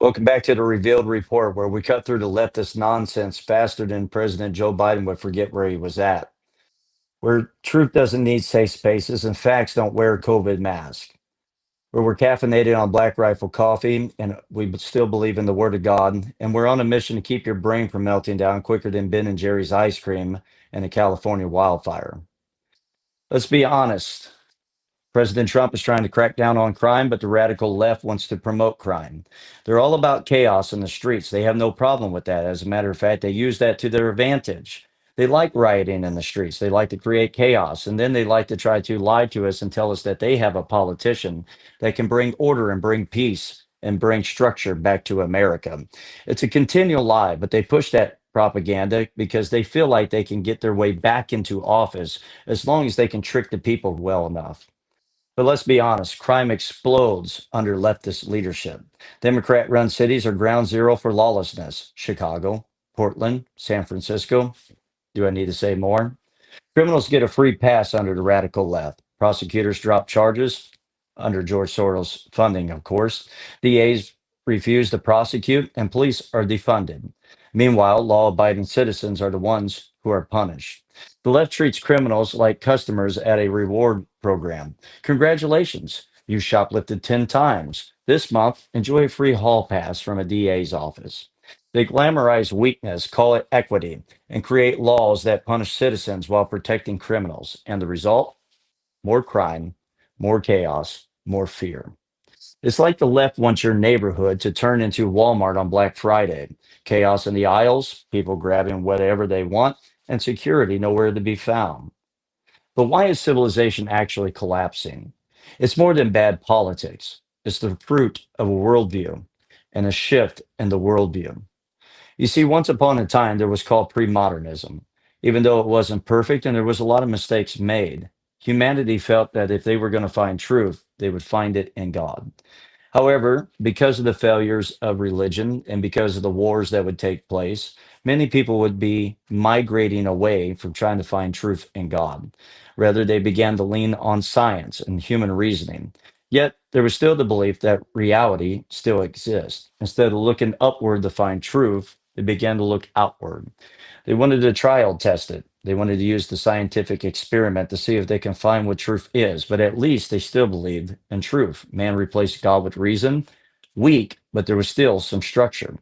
Welcome back to the Revealed Report, where we cut through the leftist nonsense faster than President Joe Biden would forget where he was at. Where truth doesn't need safe spaces and facts don't wear a COVID mask. Where we're caffeinated on Black Rifle coffee and we still believe in the Word of God. And we're on a mission to keep your brain from melting down quicker than Ben and Jerry's ice cream in a California wildfire. Let's be honest. President Trump is trying to crack down on crime, but the radical left wants to promote crime. They're all about chaos in the streets. They have no problem with that. As a matter of fact, they use that to their advantage. They like rioting in the streets. They like to create chaos. And then they like to try to lie to us and tell us that they have a politician that can bring order and bring peace and bring structure back to America. It's a continual lie, but they push that propaganda because they feel like they can get their way back into office as long as they can trick the people well enough. But let's be honest, crime explodes under leftist leadership. Democrat run cities are ground zero for lawlessness. Chicago, Portland, San Francisco. Do I need to say more? Criminals get a free pass under the radical left. Prosecutors drop charges under George Soros' funding, of course. DAs refuse to prosecute, and police are defunded. Meanwhile, law abiding citizens are the ones who are punished. The left treats criminals like customers at a reward program. Congratulations, you shoplifted 10 times. This month, enjoy a free hall pass from a DA's office. They glamorize weakness, call it equity, and create laws that punish citizens while protecting criminals. And the result? More crime, more chaos, more fear. It's like the left wants your neighborhood to turn into Walmart on Black Friday. Chaos in the aisles, people grabbing whatever they want, and security nowhere to be found. But why is civilization actually collapsing? It's more than bad politics. It's the fruit of a worldview and a shift in the worldview. You see, once upon a time, there was called pre-modernism. Even though it wasn't perfect and there was a lot of mistakes made, humanity felt that if they were going to find truth, they would find it in God. However, because of the failures of religion and because of the wars that would take place, many people would be migrating away from trying to find truth in God. Rather, they began to lean on science and human reasoning. Yet, there was still the belief that reality still exists. Instead of looking upward to find truth, they began to look outward. They wanted to trial test it. They wanted to use the scientific experiment to see if they can find what truth is, but at least they still believed in truth. Man replaced God with reason. Weak, but there was still some structure.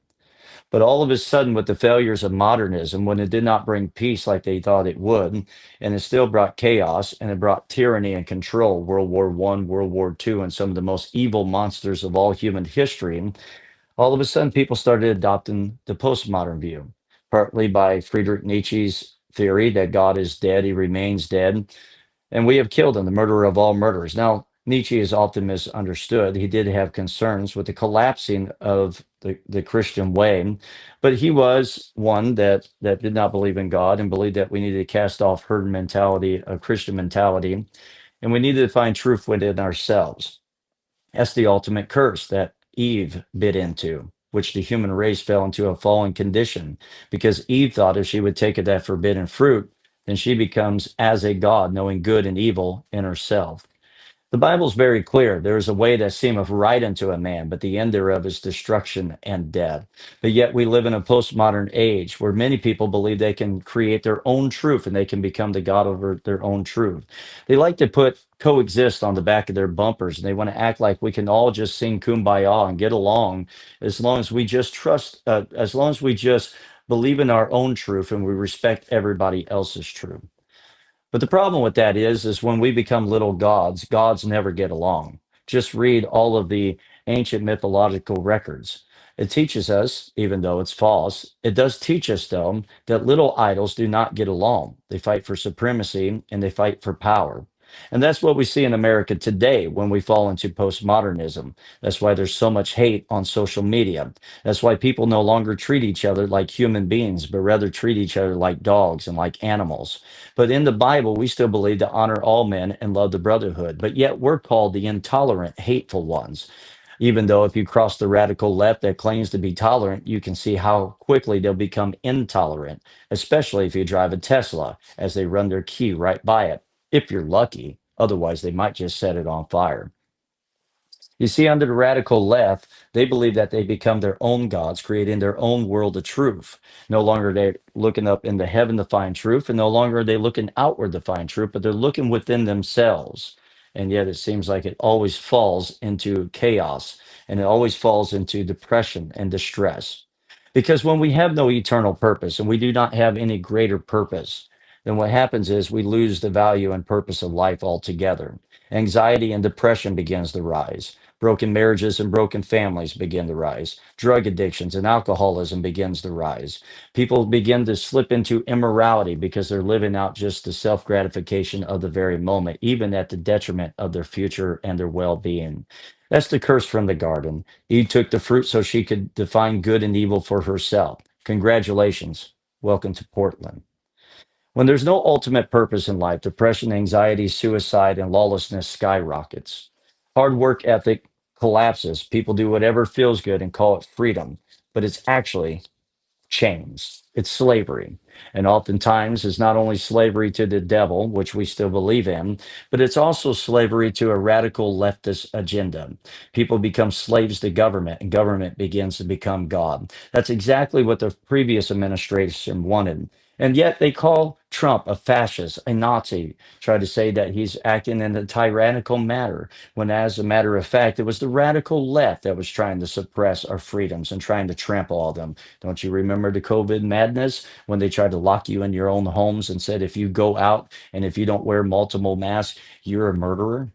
But all of a sudden, with the failures of modernism, when it did not bring peace like they thought it would, and it still brought chaos and it brought tyranny and control, World War One, World War Two, and some of the most evil monsters of all human history, all of a sudden people started adopting the postmodern view, partly by Friedrich Nietzsche's theory that God is dead, he remains dead, and we have killed him, the murderer of all murderers. Now, Nietzsche is often misunderstood. He did have concerns with the collapsing of the Christian way, but he was one that did not believe in God and believed that we needed to cast off herd mentality, a Christian mentality, and we needed to find truth within ourselves. That's the ultimate curse that Eve bit into, which the human race fell into a fallen condition because Eve thought if she would take of that forbidden fruit, then she becomes as a God, knowing good and evil in herself. The Bible's very clear. There is a way that seemeth right unto a man, but the end thereof is destruction and death. But yet we live in a postmodern age where many people believe they can create their own truth and they can become the God over their own truth. They like to put coexist on the back of their bumpers and they want to act like we can all just sing kumbaya and get along as long as we just trust, as long as we just believe in our own truth and we respect everybody else's truth. But the problem with that is when we become little gods, gods never get along. Just read all of the ancient mythological records. It teaches us, even though it's false, it does teach us, though, that little idols do not get along. They fight for supremacy and they fight for power. And that's what we see in America today when we fall into postmodernism. That's why there's so much hate on social media. That's why people no longer treat each other like human beings, but rather treat each other like dogs and like animals. But in the Bible, we still believe to honor all men and love the brotherhood. But yet we're called the intolerant, hateful ones. Even though if you cross the radical left that claims to be tolerant, you can see how quickly they'll become intolerant, especially if you drive a Tesla, as they run their key right by it, if you're lucky. Otherwise, they might just set it on fire. You see, under the radical left, they believe that they become their own gods, creating their own world of truth. No longer are they looking up into heaven to find truth, and no longer are they looking outward to find truth, but they're looking within themselves. And yet it seems like it always falls into chaos and it always falls into depression and distress. Because when we have no eternal purpose and we do not have any greater purpose, then what happens is we lose the value and purpose of life altogether. Anxiety and depression begins to rise. Broken marriages and broken families begin to rise. Drug addictions and alcoholism begins to rise. People begin to slip into immorality because they're living out just the self gratification of the very moment, even at the detriment of their future and their well being. That's the curse from the garden. Eve took the fruit so she could define good and evil for herself. Congratulations. Welcome to Portland. When there's no ultimate purpose in life, depression, anxiety, suicide, and lawlessness skyrockets. Hard work ethic collapses. People do whatever feels good and call it freedom, but it's actually chains. It's slavery. And oftentimes it's not only slavery to the devil, which we still believe in, but it's also slavery to a radical leftist agenda. People become slaves to government, and government begins to become God. That's exactly what the previous administration wanted. And yet they call Trump a fascist, a Nazi, try to say that he's acting in a tyrannical manner, when as a matter of fact, it was the radical left that was trying to suppress our freedoms and trying to trample all them. Don't you remember the COVID madness when they tried to lock you in your own homes and said if you go out and if you don't wear multiple masks, you're a murderer?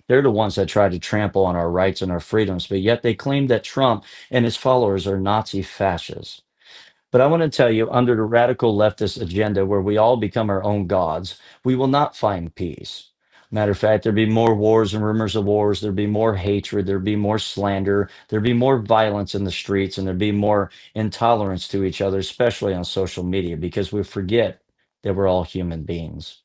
They're the ones that try to trample on our rights and our freedoms, but yet they claim that Trump and his followers are Nazi fascists. But I want to tell you, under the radical leftist agenda where we all become our own gods, we will not find peace. Matter of fact, there'd be more wars and rumors of wars. There'd be more hatred. There'd be more slander. There'd be more violence in the streets, and there'd be more intolerance to each other, especially on social media, because we forget that we're all human beings.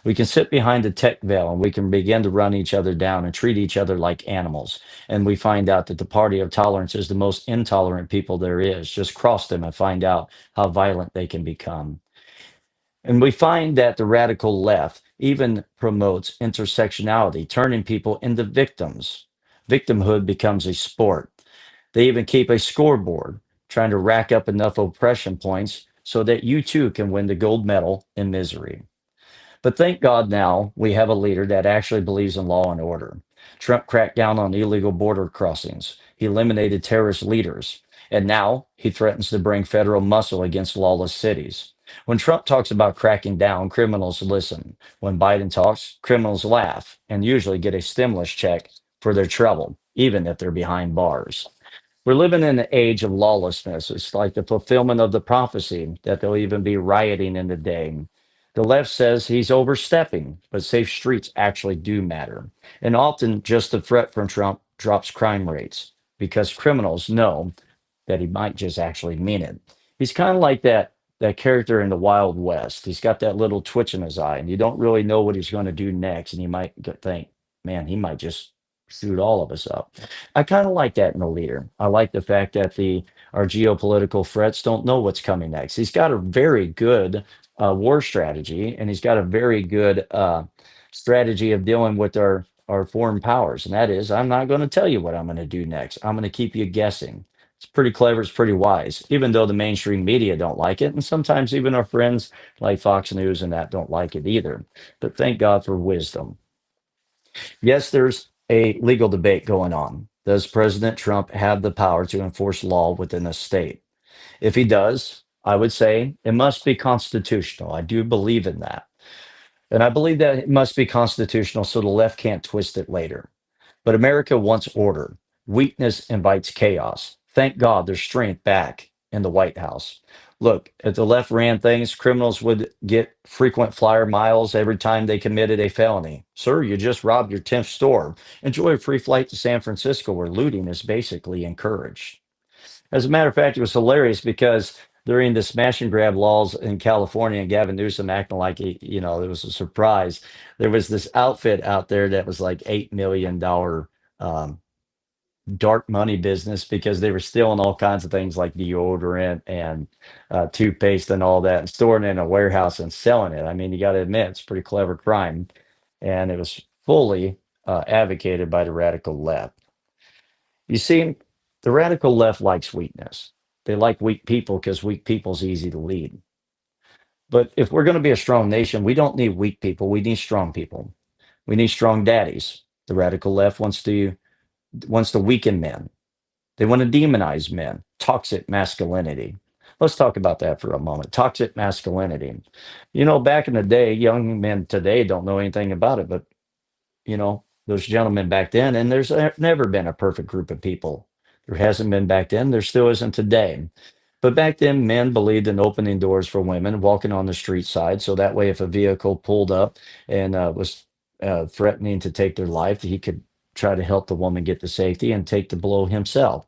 We can sit behind a tech veil and we can begin to run each other down and treat each other like animals. And we find out that the party of tolerance is the most intolerant people there is. Just cross them and find out how violent they can become. And we find that the radical left even promotes intersectionality, turning people into victims. Victimhood becomes a sport. They even keep a scoreboard, trying to rack up enough oppression points so that you too can win the gold medal in misery. But thank God now we have a leader that actually believes in law and order. Trump cracked down on illegal border crossings. He eliminated terrorist leaders. And now he threatens to bring federal muscle against lawless cities. When Trump talks about cracking down, criminals listen. When Biden talks, criminals laugh and usually get a stimulus check for their trouble, even if they're behind bars. We're living in an age of lawlessness. It's like the fulfillment of the prophecy that there'll even be rioting in the day. The left says he's overstepping, but safe streets actually do matter. And often just the threat from Trump drops crime rates because criminals know that he might just actually mean it. He's kind of like that character in the Wild West. He's got that little twitch in his eye, and you don't really know what he's going to do next. And you might think, man, he might just shoot all of us up. I kind of like that in a leader. I like the fact that the our geopolitical threats don't know what's coming next. He's got a very good war strategy, and he's got a very good strategy of dealing with our foreign powers. And that is, I'm not going to tell you what I'm going to do next. I'm going to keep you guessing. It's pretty clever. It's pretty wise, even though the mainstream media don't like it, and sometimes even our friends like Fox News and that don't like it either. But thank God for wisdom. Yes, there's a legal debate going on. Does President Trump have the power to enforce law within a state? If he does, I would say it must be constitutional. I do believe in that. And I believe that it must be constitutional so the left can't twist it later. But America wants order. Weakness invites chaos. Thank God there's strength back in the White House. Look, if the left ran things, criminals would get frequent flyer miles every time they committed a felony. Sir, you just robbed your 10th store. Enjoy a free flight to San Francisco where looting is basically encouraged. As a matter of fact, it was hilarious because during the smash and grab laws in California and Gavin Newsom acting like it was a surprise, there was this outfit out there that was like $8 million um, dark money business because they were stealing all kinds of things like deodorant and toothpaste and all that and storing it in a warehouse and selling it. I mean, you got to admit, it's a pretty clever crime. And it was fully advocated by the radical left. You see, the radical left likes weakness. They like weak people because weak people's easy to lead. But if we're going to be a strong nation, we don't need weak people. We need strong people. We need strong daddies. The radical left wants to weaken men. They want to demonize men. Toxic masculinity. Let's talk about that for a moment. Toxic masculinity. Back in the day, young men today don't know anything about it, but those gentlemen back then, and there's never been a perfect group of people. There hasn't been back then, there still isn't today. But back then, men believed in opening doors for women, walking on the street side. So that way, if a vehicle pulled up and was threatening to take their life, he could try to help the woman get to safety and take the blow himself.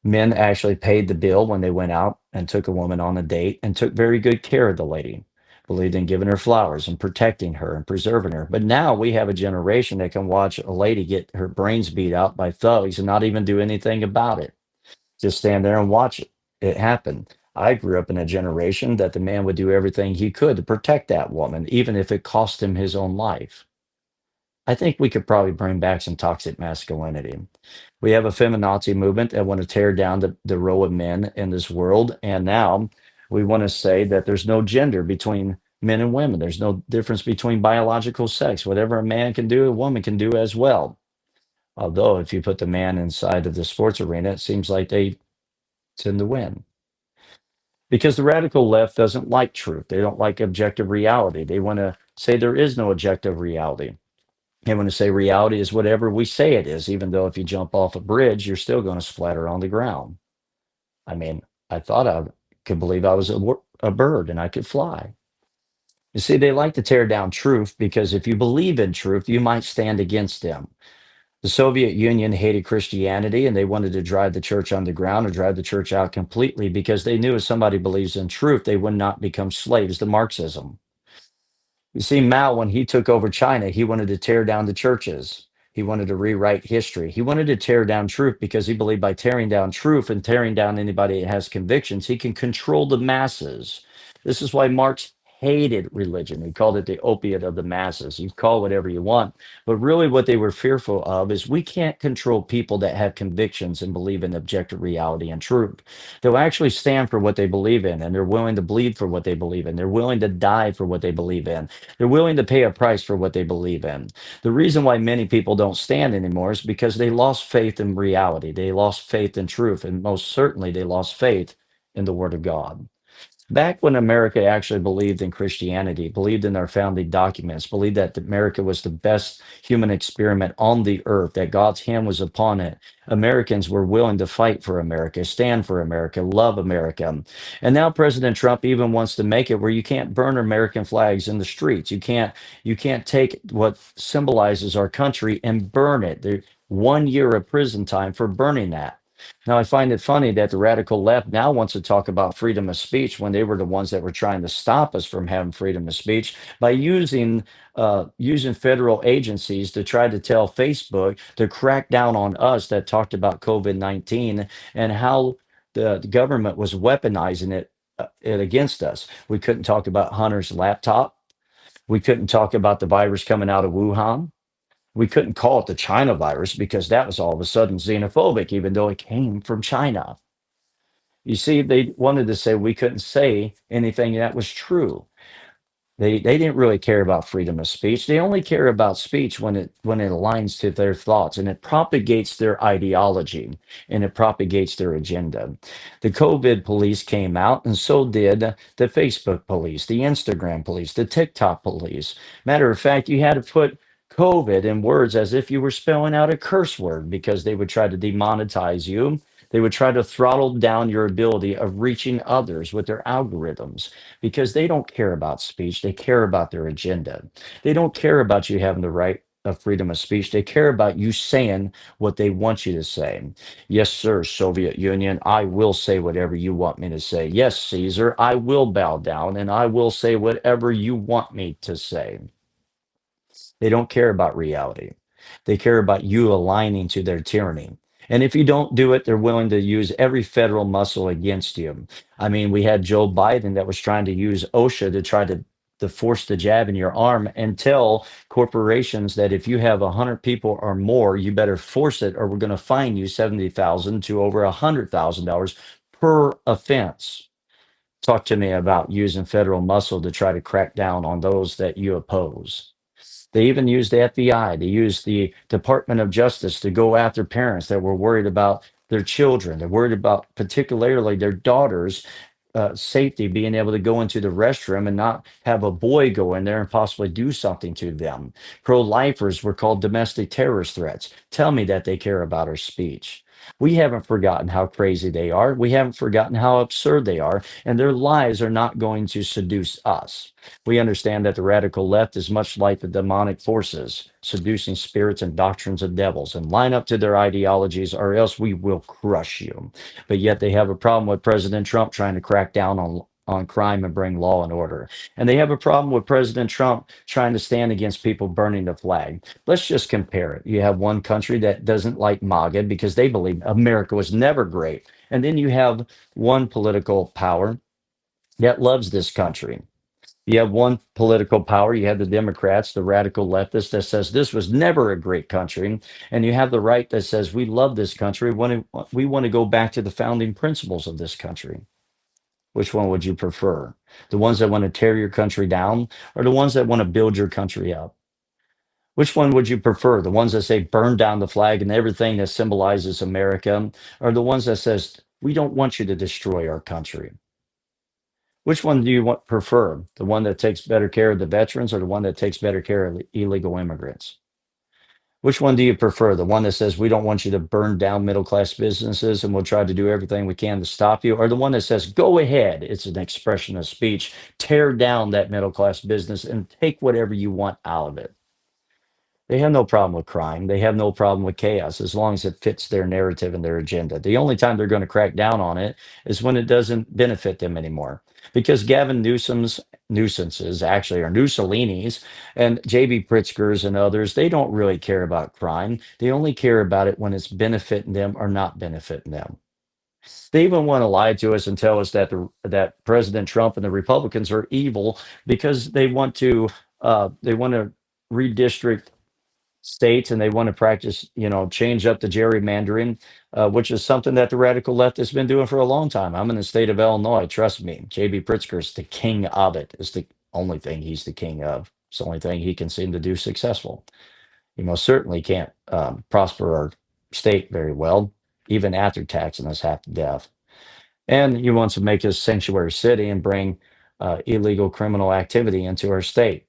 Men actually paid the bill when they went out and took a woman on a date and took very good care of the lady, believed in giving her flowers and protecting her and preserving her. But now we have a generation that can watch a lady get her brains beat out by thugs and not even do anything about it. Just stand there and watch it happen. I grew up in a generation that the man would do everything he could to protect that woman, even if it cost him his own life. I think we could probably bring back some toxic masculinity. We have a feminazi movement that want to tear down the role of men in this world. And now we want to say that there's no gender between men and women. There's no difference between biological sex. Whatever a man can do, a woman can do as well. Although, if you put the man inside of the sports arena, it seems like they tend to win. Because the radical left doesn't like truth. They don't like objective reality. They want to say there is no objective reality. They want to say reality is whatever we say it is, even though if you jump off a bridge, you're still going to splatter on the ground. I mean, I thought I could believe I was a bird and I could fly. You see, they like to tear down truth because if you believe in truth, you might stand against them. The Soviet Union hated Christianity and they wanted to drive the church underground or drive the church out completely because they knew if somebody believes in truth, they would not become slaves to Marxism. You see, Mao, when he took over China, he wanted to tear down the churches. He wanted to rewrite history. He wanted to tear down truth because he believed by tearing down truth and tearing down anybody that has convictions, he can control the masses. This is why Marx hated religion. He called it the opiate of the masses. You call it whatever you want. But really, what they were fearful of is we can't control people that have convictions and believe in objective reality and truth. They'll actually stand for what they believe in, and they're willing to bleed for what they believe in. They're willing to die for what they believe in. They're willing to pay a price for what they believe in. The reason why many people don't stand anymore is because they lost faith in reality. They lost faith in truth, and most certainly they lost faith in the Word of God. Back when America actually believed in Christianity, believed in our founding documents, believed that America was the best human experiment on the earth, that God's hand was upon it, Americans were willing to fight for America, stand for America, love America. And now President Trump even wants to make it where you can't burn American flags in the streets. You can't take what symbolizes our country and burn it. There's 1 year of prison time for burning that. Now, I find it funny that the radical left now wants to talk about freedom of speech when they were the ones that were trying to stop us from having freedom of speech by using federal agencies to try to tell Facebook to crack down on us that talked about COVID-19 and how the government was weaponizing it against us. We couldn't talk about Hunter's laptop. We couldn't talk about the virus coming out of Wuhan. We couldn't call it the China virus because that was all of a sudden xenophobic, even though it came from China. You see, they wanted to say we couldn't say anything that was true. They didn't really care about freedom of speech. They only care about speech when it aligns to their thoughts and it propagates their ideology and it propagates their agenda. The COVID police came out, and so did the Facebook police, the Instagram police, the TikTok police. Matter of fact, you had to put COVID in words as if you were spelling out a curse word because they would try to demonetize you. They would try to throttle down your ability of reaching others with their algorithms because they don't care about speech. They care about their agenda. They don't care about you having the right of freedom of speech. They care about you saying what they want you to say. Yes, sir, Soviet Union, I will say whatever you want me to say. Yes, Caesar, I will bow down and I will say whatever you want me to say. They don't care about reality. They care about you aligning to their tyranny. And if you don't do it, they're willing to use every federal muscle against you. I mean, we had Joe Biden that was trying to use OSHA to try to to force the jab in your arm and tell corporations that if you have 100 people or more, you better force it or we're going to fine you 70,000 to over $100,000 per offense. Talk to me about using federal muscle to try to crack down on those that you oppose. They even used the FBI. They used the Department of Justice to go after parents that were worried about their children. They're worried about particularly their daughters' safety, being able to go into the restroom and not have a boy go in there and possibly do something to them. Pro-lifers were called domestic terrorist threats. Tell me that they care about our speech. We haven't forgotten how crazy they are. We haven't forgotten how absurd they are, and their lies are not going to seduce us. We understand that the radical left is much like the demonic forces, seducing spirits and doctrines of devils, and line up to their ideologies, or else we will crush you. But yet they have a problem with President Trump trying to crack down on crime and bring law and order. And they have a problem with President Trump trying to stand against people burning the flag. Let's just compare it. You have one country that doesn't like MAGA because they believe America was never great. And then you have one political power that loves this country. You have one political power. You have the Democrats, the radical leftists that says this was never a great country. And you have the right that says we love this country. We want to go back to the founding principles of this country. Which one would you prefer? The ones that want to tear your country down or the ones that want to build your country up? Which one would you prefer? The ones that say burn down the flag and everything that symbolizes America, or the ones that says we don't want you to destroy our country? Which one do you prefer? The one that takes better care of the veterans or the one that takes better care of illegal immigrants? Which one do you prefer? The one that says we don't want you to burn down middle class businesses and we'll try to do everything we can to stop you? Or the one that says go ahead, it's an expression of speech, tear down that middle class business and take whatever you want out of it? They have no problem with crime. They have no problem with chaos as long as it fits their narrative and their agenda. The only time they're going to crack down on it is when it doesn't benefit them anymore. Because Gavin Newsom's nuisances actually are Mussolini's and JB Pritzker's and others, they don't really care about crime. They only care about it when it's benefiting them or not benefiting them. They even want to lie to us and tell us that that President Trump and the Republicans are evil because they want to redistrict states and they want to practice, change up the gerrymandering, which is something that the radical left has been doing for a long time. I'm in the state of Illinois. Trust me, J.B. Pritzker is the king of it. It's the only thing he's the king of. It's the only thing he can seem to do successful. He most certainly can't prosper our state very well, even after taxing us half to death. And he wants to make us sanctuary city and bring illegal criminal activity into our state.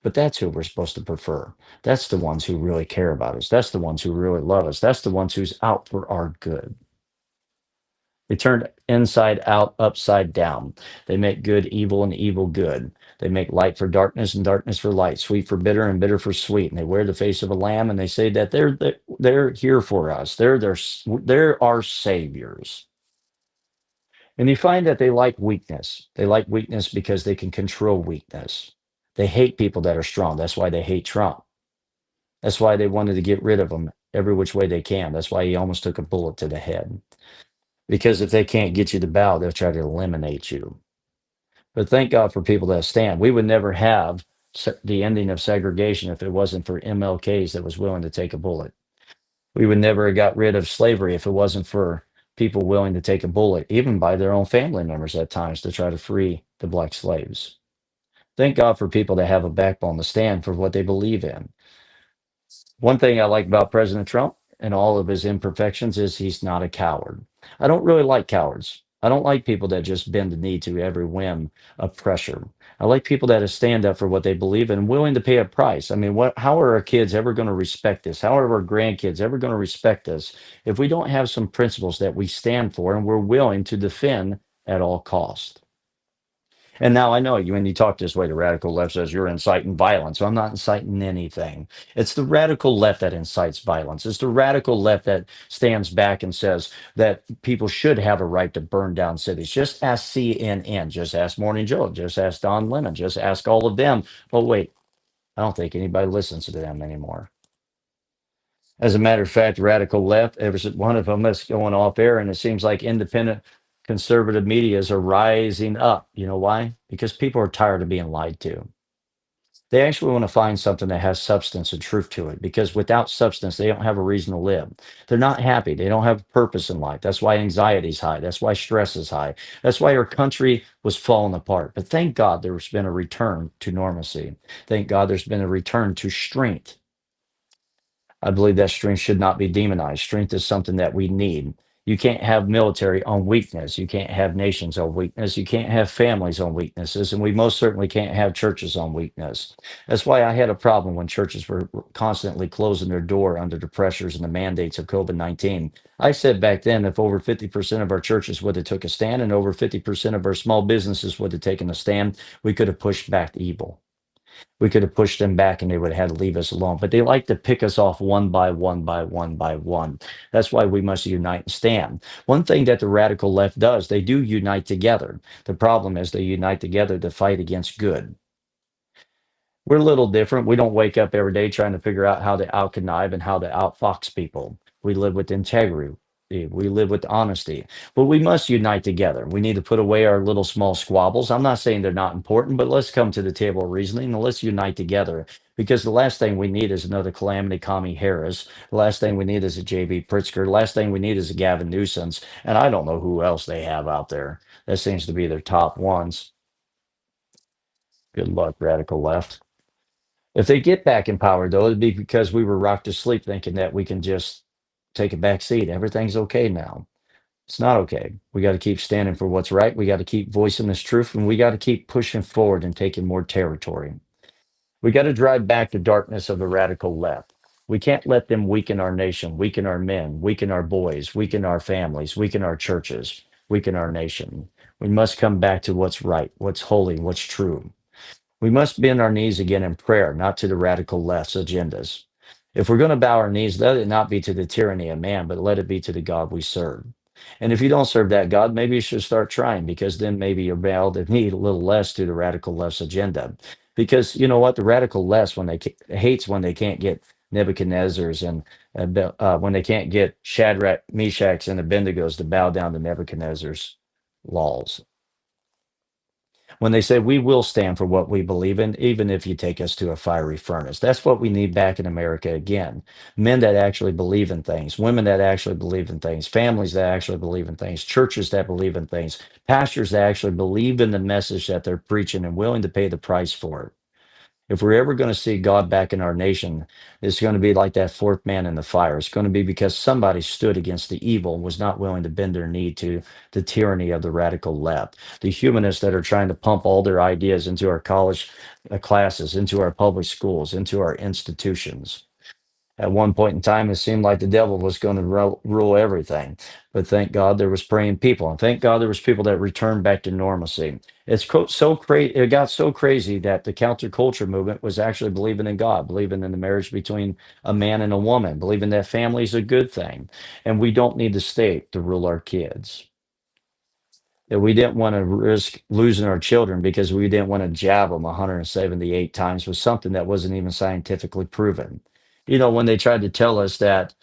But that's who we're supposed to prefer. That's the ones who really care about us. That's the ones who really love us. That's the ones who's out for our good. They turn inside out, upside down. They make good evil and evil good. They make light for darkness and darkness for light, sweet for bitter and bitter for sweet. And they wear the face of a lamb and they say that they're here for us. They're our saviors. And you find that they like weakness. They like weakness because they can control weakness. They hate people that are strong. That's why they hate Trump. That's why they wanted to get rid of him every which way they can. That's why he almost took a bullet to the head. Because if they can't get you to bow, they'll try to eliminate you. But thank God for people that stand. We would never have the ending of segregation if it wasn't for MLKs that was willing to take a bullet. We would never have got rid of slavery if it wasn't for people willing to take a bullet, even by their own family members at times, to try to free the black slaves. Thank God for people that have a backbone to stand for what they believe in. One thing I like about President Trump and all of his imperfections is he's not a coward. I don't really like cowards. I don't like people that just bend the knee to every whim of pressure. I like people that stand up for what they believe in and willing to pay a price. I mean, how are our kids ever going to respect us? How are our grandkids ever going to respect us if we don't have some principles that we stand for and we're willing to defend at all costs? And now I know you, when you talk this way, the radical left says you're inciting violence. So I'm not inciting anything. It's the radical left that incites violence. It's the radical left that stands back and says that people should have a right to burn down cities. Just ask CNN. Just ask Morning Joe. Just ask Don Lemon. Just ask all of them. Oh, wait, I don't think anybody listens to them anymore. As a matter of fact, radical left, every one of them is going off air, and it seems like independent Conservative medias are rising up. You know why? Because people are tired of being lied to. They actually want to find something that has substance and truth to it, because without substance, they don't have a reason to live. They're not happy. They don't have a purpose in life. That's why anxiety is high. That's why stress is high. That's why our country was falling apart. But thank God there's been a return to normalcy. Thank God there's been a return to strength. I believe that strength should not be demonized. Strength is something that we need. You can't have military on weakness. You can't have nations on weakness. You can't have families on weaknesses. And we most certainly can't have churches on weakness. That's why I had a problem when churches were constantly closing their door under the pressures and the mandates of COVID-19. I said back then, if over 50% of our churches would have took a stand and over 50% of our small businesses would have taken a stand, we could have pushed back the evil. We could have pushed them back and they would have had to leave us alone. But they like to pick us off one by one by one by one. That's why we must unite and stand. One thing that the radical left does, they do unite together. The problem is they unite together to fight against good. We're a little different. We don't wake up every day trying to figure out how to out connive and how to outfox people. We live with integrity. We live with honesty. But we must unite together. We need to put away our little small squabbles. I'm not saying they're not important, but let's come to the table of reasoning and let's unite together. Because the last thing we need is another Calamity Commie Harris. The last thing we need is a JB Pritzker. The last thing we need is a Gavin Newsom. And I don't know who else they have out there. That seems to be their top ones. Good luck, radical left. If they get back in power, though, it'd be because we were rocked to sleep thinking that we can just take a back seat. Everything's okay now. It's not okay. We got to keep standing for what's right. We got to keep voicing this truth, and we got to keep pushing forward and taking more territory. We got to drive back the darkness of the radical left. We can't let them weaken our nation, weaken our men, weaken our boys, weaken our families, weaken our churches, weaken our nation. We must come back to what's right, what's holy, what's true. We must bend our knees again in prayer, not to the radical left's agendas. If we're going to bow our knees, let it not be to the tyranny of man, but let it be to the God we serve. And if you don't serve that God, maybe you should start trying, because then maybe you'll bow the knee a little less to the radical left's agenda. Because you know what? The radical left hates when they can't get Nebuchadnezzar's and when they can't get Shadrach, Meshach's, and Abednego's to bow down to Nebuchadnezzar's laws, when they say we will stand for what we believe in, even if you take us to a fiery furnace. That's what we need back in America again. Men that actually believe in things, women that actually believe in things, families that actually believe in things, churches that believe in things, pastors that actually believe in the message that they're preaching and willing to pay the price for it. If we're ever going to see God back in our nation, it's going to be like that fourth man in the fire. It's going to be because somebody stood against the evil and was not willing to bend their knee to the tyranny of the radical left. The humanists that are trying to pump all their ideas into our college classes, into our public schools, into our institutions. At one point in time, it seemed like the devil was going to rule everything. But thank God there was praying people, and thank God there was people that returned back to normalcy. So crazy. It got so crazy that the counterculture movement was actually believing in God, believing in the marriage between a man and a woman, believing that family is a good thing, and we don't need the state to rule our kids. That we didn't want to risk losing our children because we didn't want to jab them 178 times with something that wasn't even scientifically proven. You know, when they tried to tell us that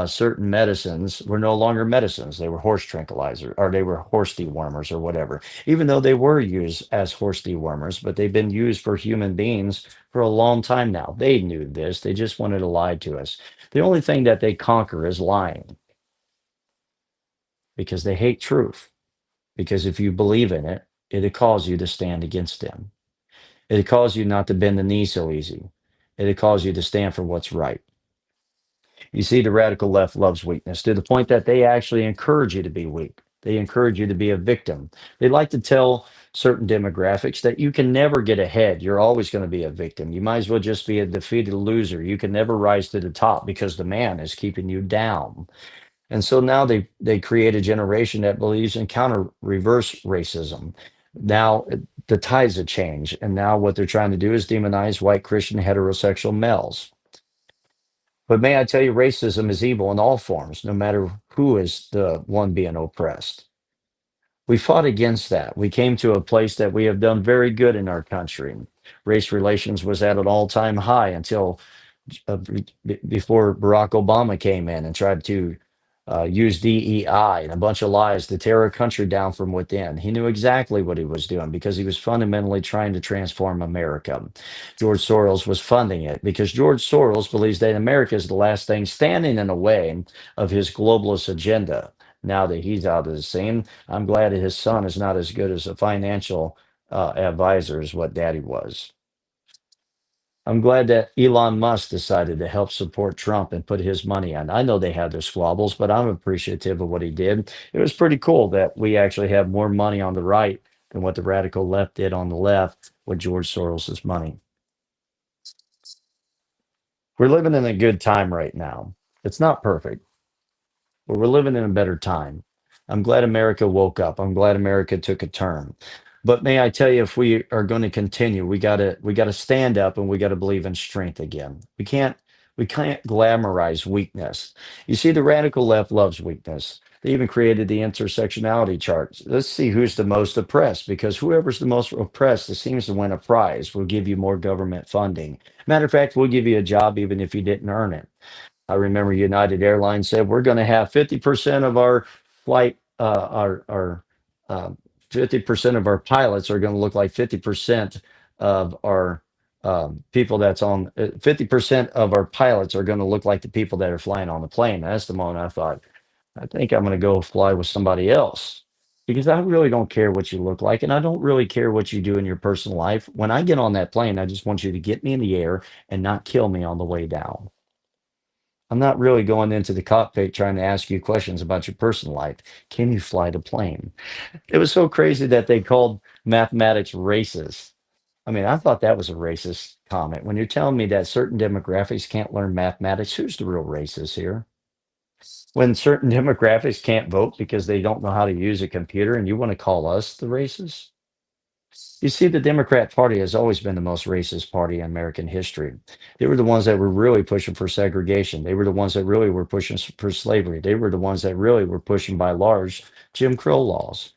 certain medicines were no longer medicines, they were horse tranquilizers or they were horse dewormers or whatever, even though they were used as horse dewormers, but they've been used for human beings for a long time now. They knew this, they just wanted to lie to us. The only thing that they conquer is lying because they hate truth. Because if you believe in it, it'll cause you to stand against them. It'll cause you not to bend the knee so easy. It'll cause you to stand for what's right. You see, the radical left loves weakness to the point that they actually encourage you to be weak. They encourage you to be a victim. They like to tell certain demographics that you can never get ahead. You're always going to be a victim. You might as well just be a defeated loser. You can never rise to the top because the man is keeping you down. And so now they create a generation that believes in counter reverse racism. Now the tides have changed, and now what they're trying to do is demonize white Christian heterosexual males. But may I tell you, racism is evil in all forms, no matter who is the one being oppressed. We fought against that. We came to a place that we have done very good in our country. Race relations was at an all-time high until before Barack Obama came in and tried to used DEI and a bunch of lies to tear a country down from within. He knew exactly what he was doing because he was fundamentally trying to transform America. George Soros was funding it because George Soros believes that America is the last thing standing in the way of his globalist agenda. Now that he's out of the scene, I'm glad that his son is not as good as a financial advisor as what daddy was. I'm glad that Elon Musk decided to help support Trump and put his money on. I know they had their squabbles, but I'm appreciative of what he did. It was pretty cool that we actually have more money on the right than what the radical left did on the left with George Soros's money. We're living in a good time right now. It's not perfect, but we're living in a better time. I'm glad America woke up. I'm glad America took a turn. But may I tell you, if we are going to continue, we gotta stand up and we gotta believe in strength again. We can't glamorize weakness. You see, the radical left loves weakness. They even created the intersectionality charts. Let's see who's the most oppressed, because whoever's the most oppressed that seems to win a prize will give you more government funding. Matter of fact, we'll give you a job even if you didn't earn it. I remember United Airlines said we're going to have 50% of our flight, our 50% of our pilots are going to look like 50% of our people that's on 50% of our pilots are going to look like the people that are flying on the plane. That's the moment I thought, I think I'm going to go fly with somebody else because I really don't care what you look like and I don't really care what you do in your personal life. When I get on that plane, I just want you to get me in the air and not kill me on the way down. I'm not really going into the cockpit trying to ask you questions about your personal life. Can you fly the plane? It was so crazy that they called mathematics racist. I mean, I thought that was a racist comment. When you're telling me that certain demographics can't learn mathematics, who's the real racist here? When certain demographics can't vote because they don't know how to use a computer, and you want to call us the racists? You see, the Democrat Party has always been the most racist party in American history. They were the ones that were really pushing for segregation. They were the ones that really were pushing for slavery. They were the ones that really were pushing by large Jim Crow laws.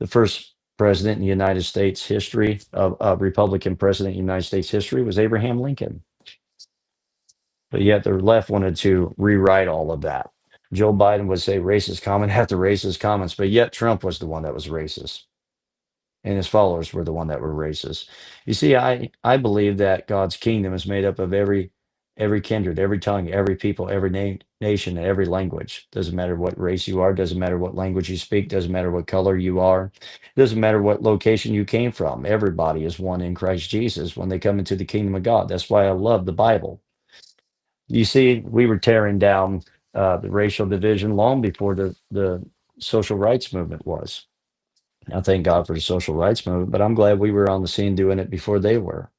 The first president in the United States history, of Republican president in United States history, was Abraham Lincoln. But yet the left wanted to rewrite all of that. Joe Biden would say racist comment after racist comments, but yet Trump was the one that was racist and his followers were the one that were racist. You see, I believe that God's kingdom is made up of every kindred, every tongue, every people, every nation, and every language. Doesn't matter what race you are, doesn't matter what language you speak, doesn't matter what color you are, doesn't matter what location you came from. Everybody is one in Christ Jesus when they come into the kingdom of God. That's why I love the Bible. You see, we were tearing down the racial division long before the social rights movement was. I thank God for the social rights movement, but I'm glad we were on the scene doing it before they were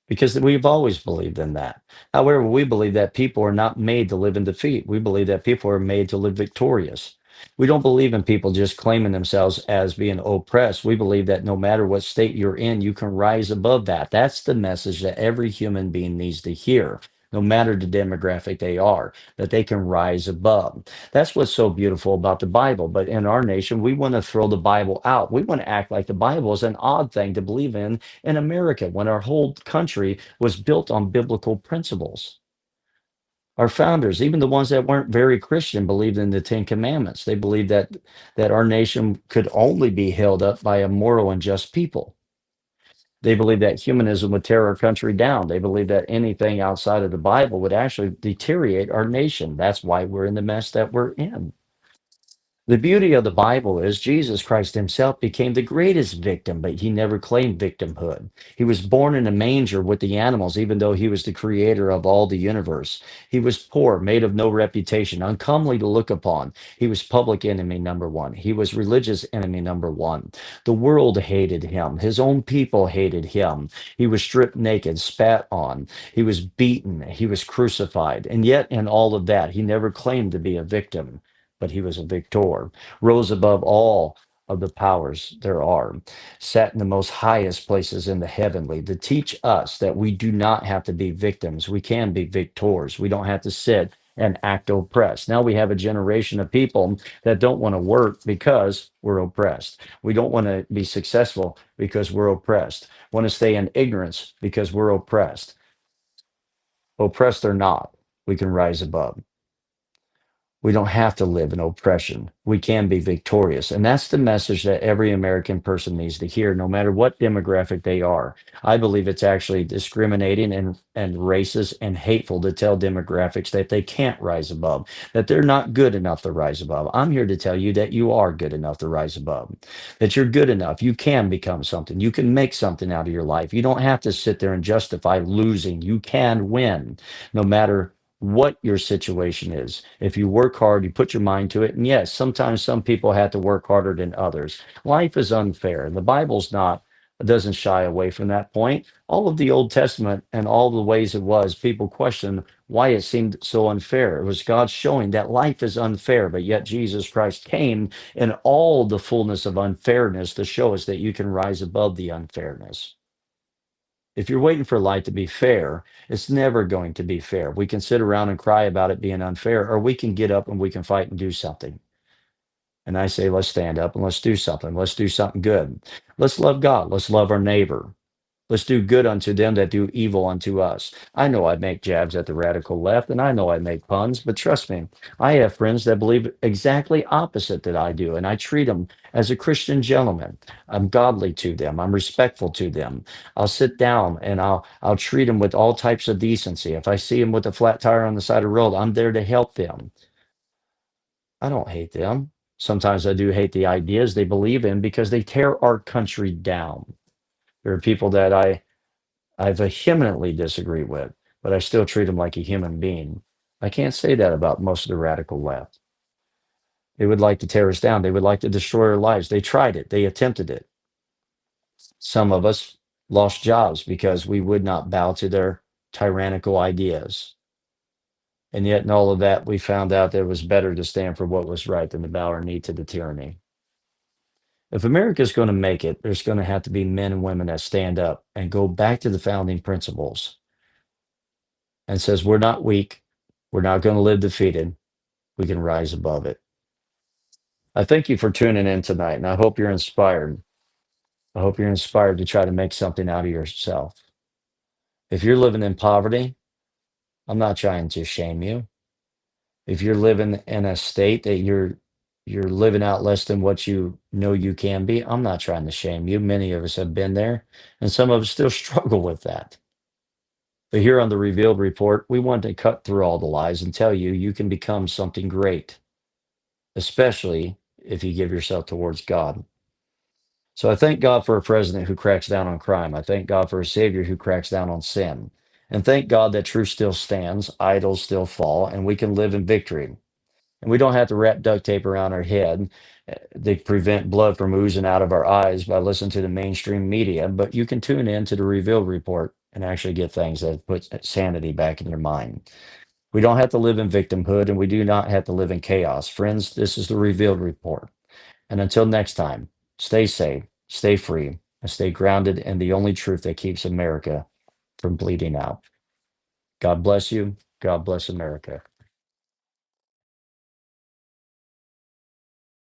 because we've always believed in that. However, we believe that people are not made to live in defeat. We believe that people are made to live victorious. We don't believe in people just claiming themselves as being oppressed. We believe that no matter what state you're in, you can rise above that. That's the message that every human being needs to hear, no matter the demographic they are, that they can rise above. That's what's so beautiful about the Bible. But in our nation, we want to throw the Bible out. We want to act like the Bible is an odd thing to believe in America when our whole country was built on biblical principles. Our founders, even the ones that weren't very Christian, believed in the Ten Commandments. They believed that our nation could only be held up by a moral and just people. They believed that humanism would tear our country down. They believed that anything outside of the Bible would actually deteriorate our nation. That's why we're in the mess that we're in. The beauty of the Bible is Jesus Christ himself became the greatest victim, but he never claimed victimhood. He was born in a manger with the animals, even though he was the creator of all the universe. He was poor, made of no reputation, uncomely to look upon. He was public enemy number one. He was religious enemy number one. The world hated him. His own people hated him. He was stripped naked, spat on. He was beaten. He was crucified. And yet, in all of that, he never claimed to be a victim, but he was a victor, rose above all of the powers there are, sat in the most highest places in the heavenly to teach us that we do not have to be victims. We can be victors. We don't have to sit and act oppressed. Now we have a generation of people that don't want to work because we're oppressed. We don't want to be successful because we're oppressed. Want to stay in ignorance because we're oppressed. Oppressed or not, we can rise above. We don't have to live in oppression. We can be victorious. And that's the message that every American person needs to hear, no matter what demographic they are. I believe it's actually discriminating and racist and hateful to tell demographics that they can't rise above, that they're not good enough to rise above. I'm here to tell you that you are good enough to rise above, that you're good enough. You can become something. You can make something out of your life. You don't have to sit there and justify losing. You can win, no matter what your situation is. If you work hard, you put your mind to it. And yes, sometimes some people have to work harder than others. Life is unfair. And the Bible's not, doesn't shy away from that point. All of the Old Testament and all the ways it was, people question why it seemed so unfair. It was God showing that life is unfair, but yet Jesus Christ came in all the fullness of unfairness to show us that you can rise above the unfairness. If you're waiting for life to be fair, it's never going to be fair. We can sit around and cry about it being unfair, or we can get up and we can fight and do something. And I say, let's stand up and let's do something. Let's do something good. Let's love God. Let's love our neighbor. Let's do good unto them that do evil unto us. I know I make jabs at the radical left, and I know I make puns, but trust me, I have friends that believe exactly opposite that I do, and I treat them as a Christian gentleman. I'm godly to them. I'm respectful to them. I'll sit down and I'll treat them with all types of decency. If I see them with a flat tire on the side of the road, I'm there to help them. I don't hate them. Sometimes I do hate the ideas they believe in because they tear our country down. There are people that I vehemently disagree with, but I still treat them like a human being. I can't say that about most of the radical left. They would like to tear us down. They would like to destroy our lives. They tried it. They attempted it. Some of us lost jobs because we would not bow to their tyrannical ideas. And yet, in all of that, we found out that it was better to stand for what was right than to bow our knee to the tyranny. If America is going to make it, there's going to have to be men and women that stand up and go back to the founding principles and says, we're not weak. We're not going to live defeated. We can rise above it. I thank you for tuning in tonight, and I hope you're inspired. I hope you're inspired to try to make something out of yourself. If you're living in poverty, I'm not trying to shame you. If you're living in a state that you're living out less than what you know you can be, I'm not trying to shame you. Many of us have been there, and some of us still struggle with that. But here on the Revealed Report, we want to cut through all the lies and tell you you can become something great, especially if you give yourself towards God. So I thank God for a president who cracks down on crime. I thank God for a savior who cracks down on sin. And thank God that truth still stands, idols still fall, and we can live in victory. And we don't have to wrap duct tape around our head to prevent blood from oozing out of our eyes by listening to the mainstream media. But you can tune in to the Revealed Report and actually get things that put sanity back in your mind. We don't have to live in victimhood, and we do not have to live in chaos. Friends, this is the Revealed Report. And until next time, stay safe, stay free, and stay grounded in the only truth that keeps America from bleeding out. God bless you. God bless America.